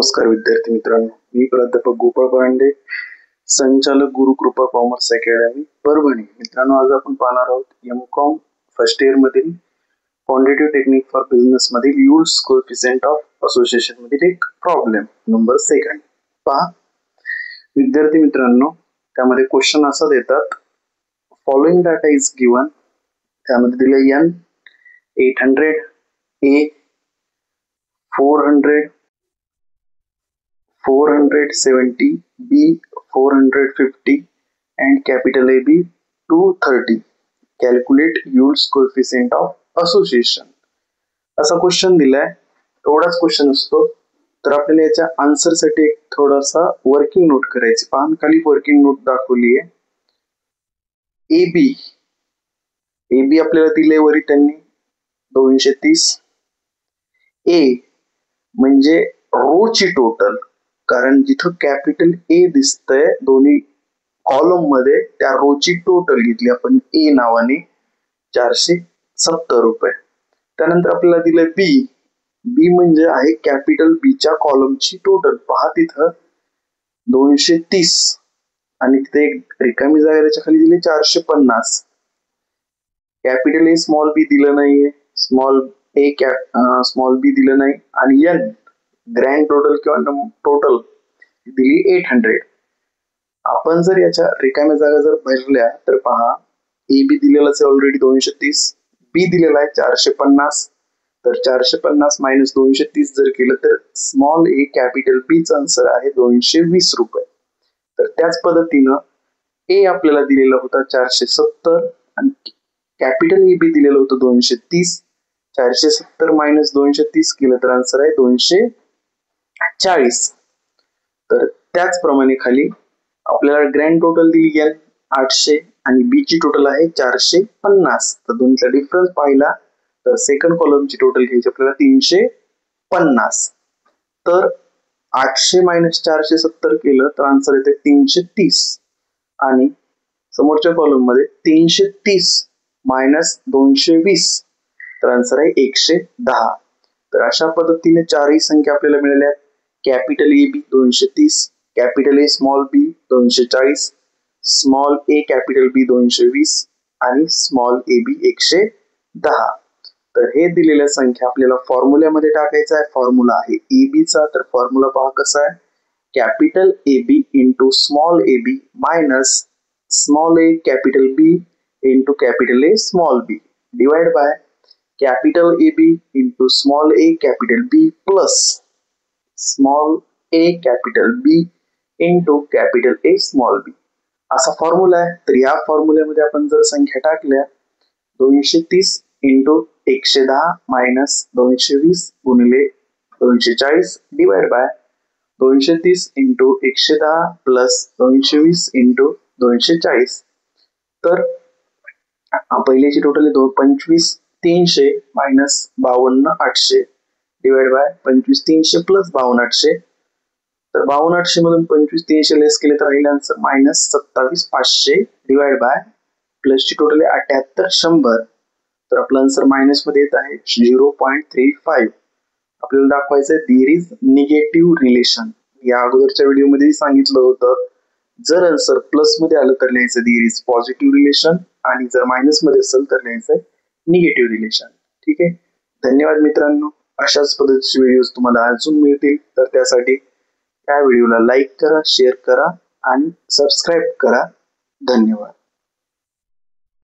नमस्कार विद्यार्थी मित्रांनो, मी प्राध्यापक गोपाळ पांडे, संचालक गुरुकृपा कॉमर्स अकॅडमी परभणी. मित्रांनो, आज आपण पाहणार आहोत एम.कॉम फर्स्ट इयर मधील क्वांटिटेटिव्ह टेक्निक फॉर बिझनेस मधील युल्स कोएफिशिएंट ऑफ असोसिएशन मधील एक प्रॉब्लेम नंबर 2. पहा विद्यार्थी मित्रांनो, त्यामध्ये क्वेश्चन असा देतात, फॉलोइंग डाटा इज गिवन. त्यामध्ये दिले n 800, a 400, 470, B 450 and capital AB 230. Calculate Yul's coefficient of association. असा क्वेश्चन दिलाय. एवढाच क्वेश्चन असतो. तर आपल्याला याच्या आन्सर साठी एक थोडासा वर्किंग नोट करायची. पहा, खाली वर्किंग नोट दाखवली आहे. AB आपल्याला दिले वरी त्यांनी 230. A म्हणजे रो ची टोटल, कारण जिथं कॅपिटल ए दिसतंय दोन्ही कॉलम मध्ये, त्या रो ची टोटल घेतली आपण ए नावाने 470 रुपये. त्यानंतर आपल्याला दिलंय बी म्हणजे आहे कॅपिटल बी च्या कॉलमची टोटल. पहा तिथं 230 आणि तिथे एक रिकामी जागा, त्याच्या खाली दिली 450. कॅपिटल ए स्मॉल बी दिलं नाहीये, स्मॉल बी दिलं नाही, आणि एन ग्रँड टोटल किंवा टोटल दिली 800. आपण जर याच्या रिकाम्या जागा जर भरल्या तर पहा, ए बी दिलेलाच आहे ऑलरेडी 230, बी दिलेला आहे 450. तर 450 मायनस 230 जर केलं तर स्मॉल ए कॅपिटल बी चा आन्सर आहे 220 रुपये. तर त्याच पद्धतीनं ए आपल्याला दिलेला होता 470 आणि कॅपिटल ए बी दिलेलं होतं 230. 470 मायनस 230 केलं तर आन्सर आहे 240. तर त्याचप्रमाणे खाली आपल्याला ग्रँड टोटल दिली आहे 800 आणि बी ची टोटल आहे 450. तर दोन्हीचा डिफरन्स पाहिला तर सेकंड कॉलमची टोटल घ्यायची आपल्याला 350. तर 800 मायनस 470 केलं तर आन्सर येते 330 आणि समोरच्या कॉलम मध्ये 330 मायनस 220 तर आन्सर आहे 110. तर अशा पद्धतीने चारही संख्या आपल्याला मिळाल्या. Capital A B 230, capital A small B 240, small A capital B 220 आणि स्मॉल ए बी 110. तर हे दिलेल्या संख्या आपल्याला फॉर्म्युल्यामध्ये टाकायचा आहे. फॉर्म्युला आहे ए बी चा. तर फॉर्म्युला पहा कसा आहे, capital A B into small A B minus small A capital B into capital A small B divide by capital A B into small A capital B plus small A capital B into capital A small B असा formula आहे. तर या फॉर्म्युल्यामध्ये आपण जर संख्या टाकल्या 230 into 110 minus 220 गुणिले 240 divide by 230 into 110 plus 220 into 240. तर पहिल्याची टोटल आहे 25 300 मायनस 52 800 डिवाइड बाय 25 300 प्लस 52 800. तर 52 800 मधून 25 300 लेस केले तर राहील answer minus 27 500 divide by plus ची टोटल आहे 78 100. तर आपलं आन्सर मायनस मध्ये येत आहे 0.35. आपल्याला दाखवायचं देयर इज निगेटिव्ह रिलेशन. या अगोदरच्या व्हिडिओ मध्ये सांगितलं होतं, जर आन्सर प्लस मध्ये आलं तर लिहायचं देयर इज पॉझिटिव्ह रिलेशन आणि जर मायनस मध्ये असेल तर लिहायचं निगेटिव्ह रिलेशन. ठीक आहे. धन्यवाद मित्रांनो. अशाच पद्धतीचे व्हिडिओज तुम्हाला अजून मिळतील. तर त्यासाठी या व्हिडिओला लाईक करा, शेअर करा आणि सबस्क्राईब करा. धन्यवाद.